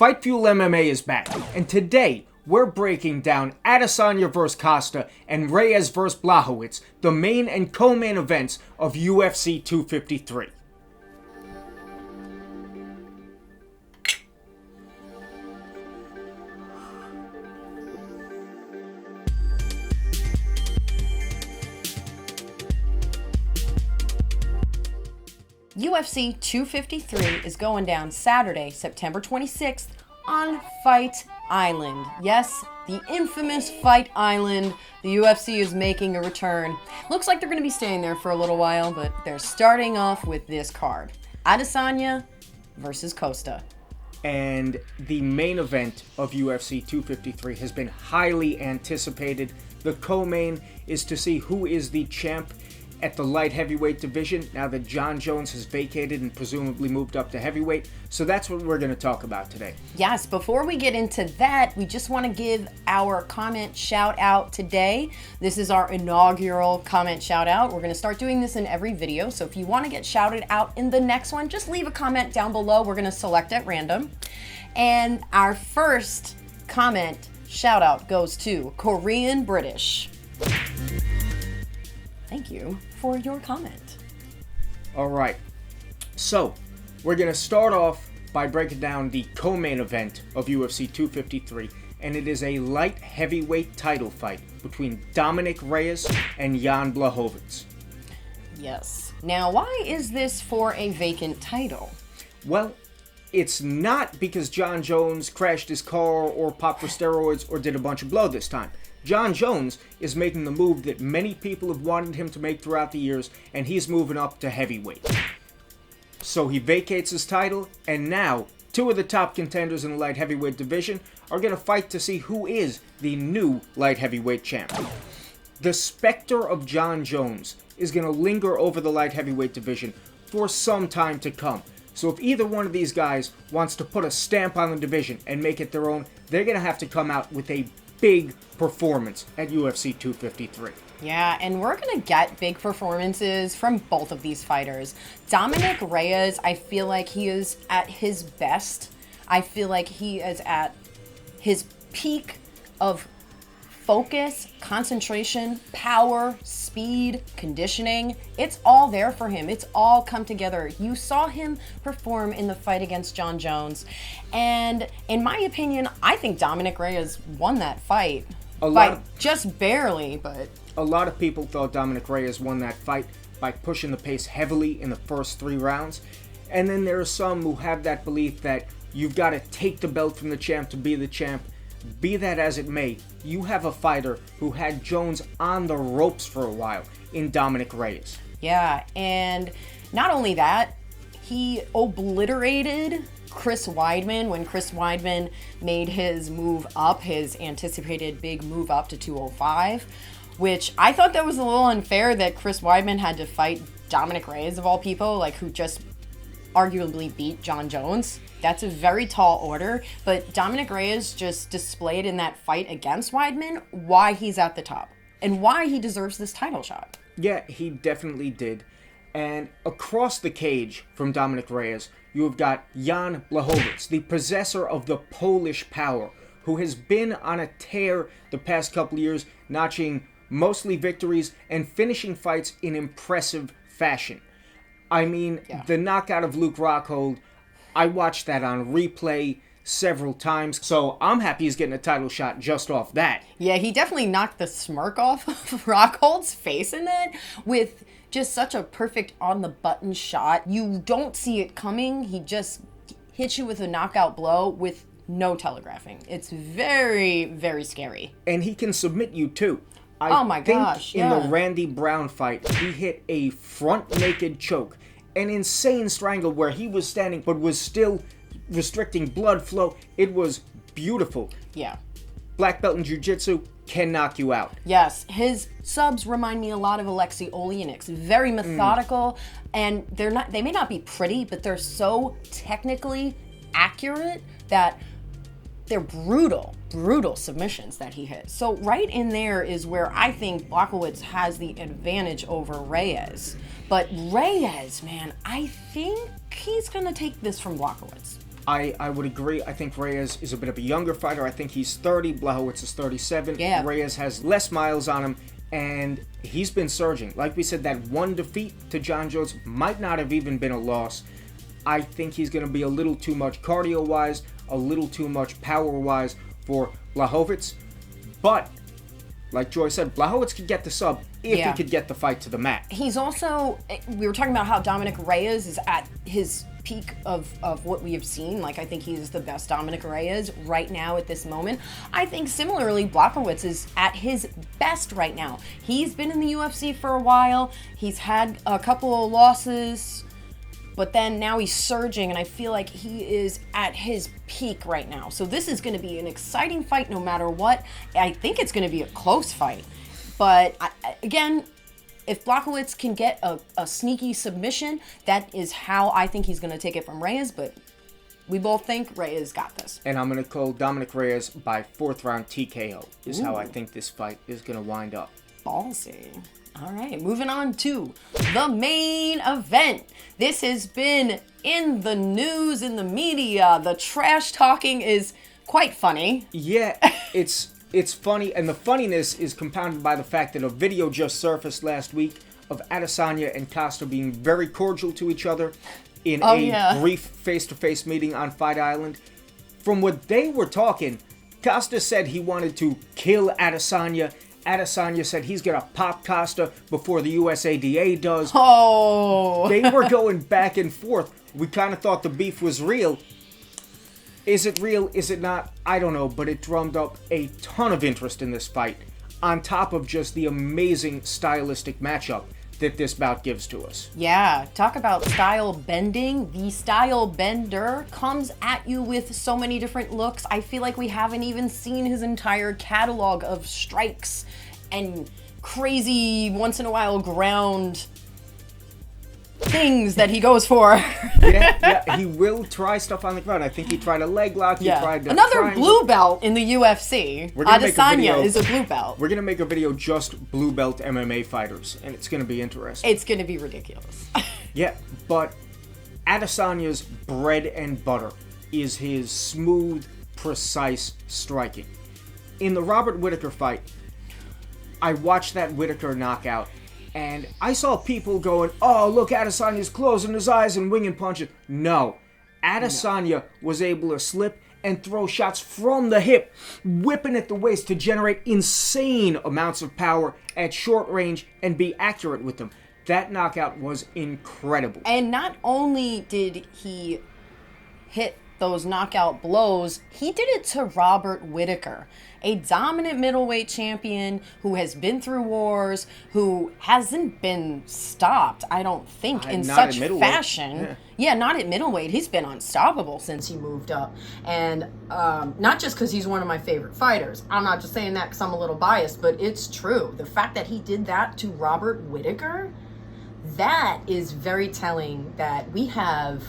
Fightful MMA is back, and today we're breaking down Adesanya vs. Costa and Reyes vs. Blachowicz, the main and co-main events of UFC 253. UFC 253 is going down Saturday, September 26th on Fight Island. Yes, the infamous Fight Island. The UFC is making a return. Looks like they're going to be staying there for a little while, but they're starting off with this card. Adesanya versus Costa. And the main event of UFC 253 has been highly anticipated. The co-main is to see who is the champ at the light heavyweight division now that Jon Jones has vacated and presumably moved up to heavyweight. So that's what we're going to talk about today. Yes, before we get into that, we just want to give our comment shout out today. This is our inaugural comment shout out. We're going to start doing this in every video. So if you want to get shouted out in the next one, just leave a comment down below. We're going to select at random. And our first comment shout out goes to Korean British. Thank you for your comment. All right, so we're going to start off by breaking down the co-main event of UFC 253, and it is a light heavyweight title fight between Dominick Reyes and Jan Blachowicz. Yes. Now, why is this for a vacant title? Well, it's not because Jon Jones crashed his car or popped for steroids or did a bunch of blow this time. Jon Jones is making the move that many people have wanted him to make throughout the years, and he's moving up to heavyweight. So he vacates his title, and now two of the top contenders in the light heavyweight division are going to fight to see who is the new light heavyweight champ. The specter of Jon Jones is going to linger over the light heavyweight division for some time to come. So if either one of these guys wants to put a stamp on the division and make it their own, they're going to have to come out with a big performance at UFC 253. Yeah, and we're going to get big performances from both of these fighters. Dominick Reyes, I feel like he is at his best. I feel like he is at his peak of focus, concentration, power, speed, conditioning. It's all there for him. It's all come together. You saw him perform in the fight against Jon Jones. And in my opinion, I think Dominick Reyes won that fight. Just barely, but... A lot of people thought Dominick Reyes won that fight by pushing the pace heavily in the first 3 rounds. And then there are some who have that belief that you've got to take the belt from the champ to be the champ. Be that as it may, you have a fighter who had Jones on the ropes for a while in Dominick Reyes. Yeah, and not only that, he obliterated Chris Weidman when Chris Weidman made his move up, his anticipated big move up to 205, which I thought that was a little unfair that Chris Weidman had to fight Dominick Reyes of all people, like who just arguably beat Jon Jones. That's a very tall order, but Dominick Reyes just displayed in that fight against Weidman why he's at the top and why he deserves this title shot. Yeah, he definitely did. And across the cage from Dominick Reyes, you have got Jan Blachowicz, the possessor of the Polish power, who has been on a tear the past couple of years, notching mostly victories and finishing fights in impressive fashion. I mean, The knockout of Luke Rockhold, I watched that on replay several times, so I'm happy he's getting a title shot just off that. Yeah, he definitely knocked the smirk off of Rockhold's face in it with just such a perfect on-the-button shot. You don't see it coming. He just hits you with a knockout blow with no telegraphing. It's very, very scary. And he can submit you, too. I think in the Randy Brown fight, he hit a front naked choke, an insane strangle where he was standing but was still restricting blood flow. It was beautiful. Yeah. Black belt in jiu-jitsu can knock you out. Yes, his subs remind me a lot of Alexei Oleinik's. Very methodical, and they may not be pretty, but they're so technically accurate that they're brutal submissions that he hits. So right in there is where I think Blachowicz has the advantage over Reyes. But Reyes, man, I think he's going to take this from Blachowicz. I would agree. I think Reyes is a bit of a younger fighter. I think he's 30. Blachowicz is 37. Yeah. Reyes has less miles on him, and he's been surging. Like we said, that one defeat to Jon Jones might not have even been a loss. I think he's going to be a little too much cardio-wise, a little too much power-wise for Blachowicz. But, like Joy said, Blachowicz could get the sub if he could get the fight to the mat. He's also, we were talking about how Dominick Reyes is at his peak of what we have seen. Like, I think he's the best Dominick Reyes right now at this moment. I think similarly, Blachowicz is at his best right now. He's been in the UFC for a while. He's had a couple of losses, but then now he's surging, and I feel like he is at his peak right now. So this is going to be an exciting fight no matter what. I think it's going to be a close fight. But again, if Blachowicz can get a sneaky submission, that is how I think he's going to take it from Reyes. But we both think Reyes got this. And I'm going to call Dominick Reyes by 4th round TKO is how I think this fight is going to wind up. Ballsy. All right, moving on to the main event. This has been in the news, in the media. The trash talking is quite funny. Yeah, it's funny, and the funniness is compounded by the fact that a video just surfaced last week of Adesanya and Costa being very cordial to each other in brief face-to-face meeting on Fight Island. From what they were talking, Costa said he wanted to kill Adesanya. Adesanya said he's going to pop Costa before the USADA does. Oh! They were going back and forth. We kind of thought the beef was real. Is it real? Is it not? I don't know, but it drummed up a ton of interest in this fight, on top of just the amazing stylistic matchup that this bout gives to us. Yeah, talk about style bending. The style bender comes at you with so many different looks. I feel like we haven't even seen his entire catalog of strikes and crazy, once-in-a-while ground things that he goes for. yeah, he will try stuff on the ground. I think he tried a leg lock. He tried another blue belt in the UFC. Adesanya is a blue belt. We're gonna make a video just blue belt MMA fighters, and it's gonna be interesting. It's gonna be ridiculous. Yeah, but Adesanya's bread and butter is his smooth, precise striking. In the Robert Whittaker fight, I watched that Whittaker knockout, and I saw people going, oh, look, Adesanya's closing his eyes and winging punches. No. Adesanya was able to slip and throw shots from the hip, whipping at the waist to generate insane amounts of power at short range and be accurate with them. That knockout was incredible. And not only did he hit those knockout blows, he did it to Robert Whittaker, a dominant middleweight champion who has been through wars, who hasn't been stopped, I don't think, in such fashion. Yeah, not at middleweight. He's been unstoppable since he moved up. And not just because he's one of my favorite fighters. I'm not just saying that because I'm a little biased, but it's true. The fact that he did that to Robert Whittaker, that is very telling that we have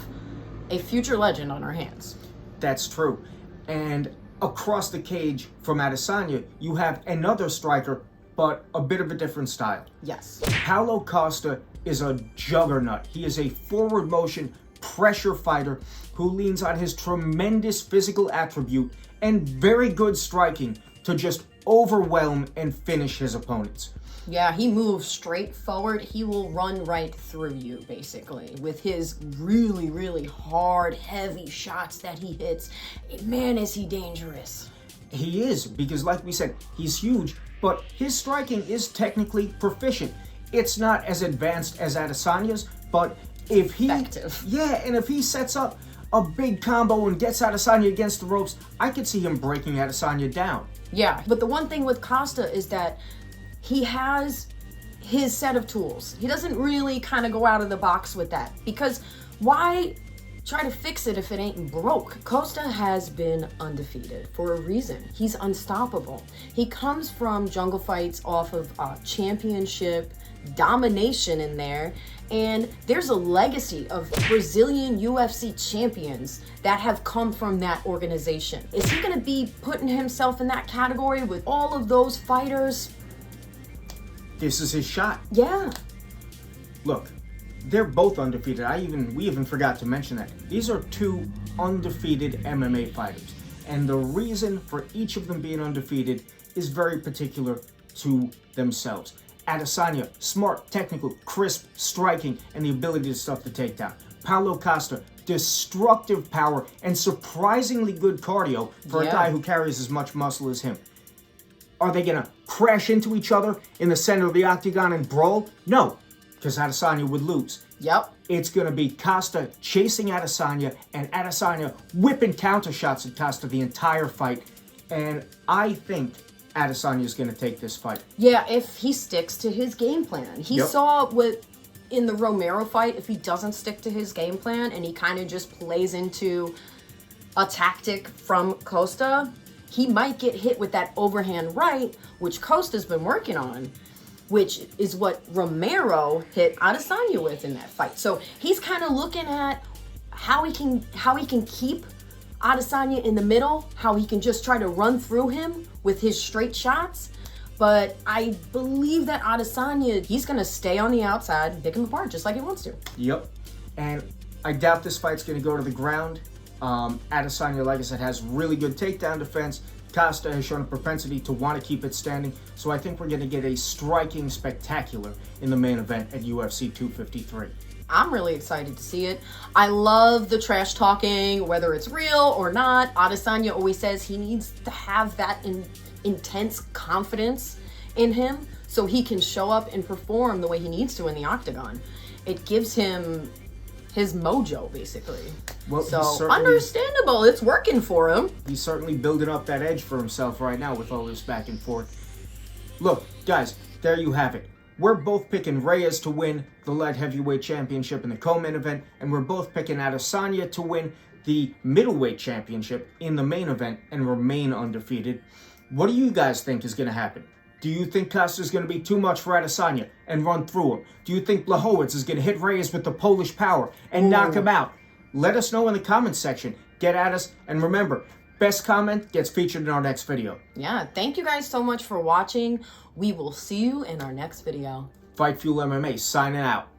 a future legend on our hands. That's true. And across the cage from Adesanya, you have another striker, but a bit of a different style. Yes. Paulo Costa is a juggernaut. He is a forward motion pressure fighter who leans on his tremendous physical attribute and very good striking to just overwhelm and finish his opponents. Yeah, he moves straight forward. He will run right through you, basically, with his really, really hard, heavy shots that he hits. Man, is he dangerous. He is, because like we said, he's huge, but his striking is technically proficient. It's not as advanced as Adesanya's, but if he... effective. Yeah, and if he sets up a big combo and gets Adesanya against the ropes, I could see him breaking Adesanya down. Yeah, but the one thing with Costa is that he has his set of tools. He doesn't really kind of go out of the box with that, because why try to fix it if it ain't broke? Costa has been undefeated for a reason. He's unstoppable. He comes from jungle fights off of championship domination in there, and there's a legacy of Brazilian UFC champions that have come from that organization. Is he going to be putting himself in that category with all of those fighters? This is his shot. Yeah. Look, they're both undefeated. We even forgot to mention that. These are two undefeated MMA fighters. And the reason for each of them being undefeated is very particular to themselves. Adesanya, smart, technical, crisp, striking, and the ability to stuff the takedown. Paulo Costa, destructive power and surprisingly good cardio for a guy who carries as much muscle as him. Are they going to crash into each other in the center of the octagon and brawl? No, because Adesanya would lose. Yep. It's going to be Costa chasing Adesanya and Adesanya whipping counter shots at Costa the entire fight. And I think Adesanya is going to take this fight. Yeah, if he sticks to his game plan. He saw what in the Romero fight, if he doesn't stick to his game plan and he kind of just plays into a tactic from Costa, he might get hit with that overhand right, which Costa's been working on, which is what Romero hit Adesanya with in that fight. So he's kind of looking at how he can keep Adesanya in the middle, how he can just try to run through him with his straight shots. But I believe that Adesanya, he's going to stay on the outside and pick him apart just like he wants to. Yep. And I doubt this fight's going to go to the ground. Adesanya, like I said, has really good takedown defense. Costa has shown a propensity to want to keep it standing. So I think we're going to get a striking spectacular in the main event at UFC 253. I'm really excited to see it. I love the trash talking, whether it's real or not. Adesanya always says he needs to have that intense confidence in him so he can show up and perform the way he needs to in the octagon. It gives him his mojo, basically. Well, so understandable. It's working for him. He's certainly building up that edge for himself right now with all this back and forth. Look, guys, there you have it. We're both picking Reyes to win the light heavyweight championship in the co-main event, and we're both picking Adesanya to win the middleweight championship in the main event and remain undefeated. What do you guys think is going to happen? Do you think Costa's going to be too much for Adesanya and run through him? Do you think Blachowicz is going to hit Reyes with the Polish power and knock him out? Let us know in the comments section. Get at us, and remember, best comment gets featured in our next video. Yeah, thank you guys so much for watching. We will see you in our next video. Fight Fuel MMA signing out.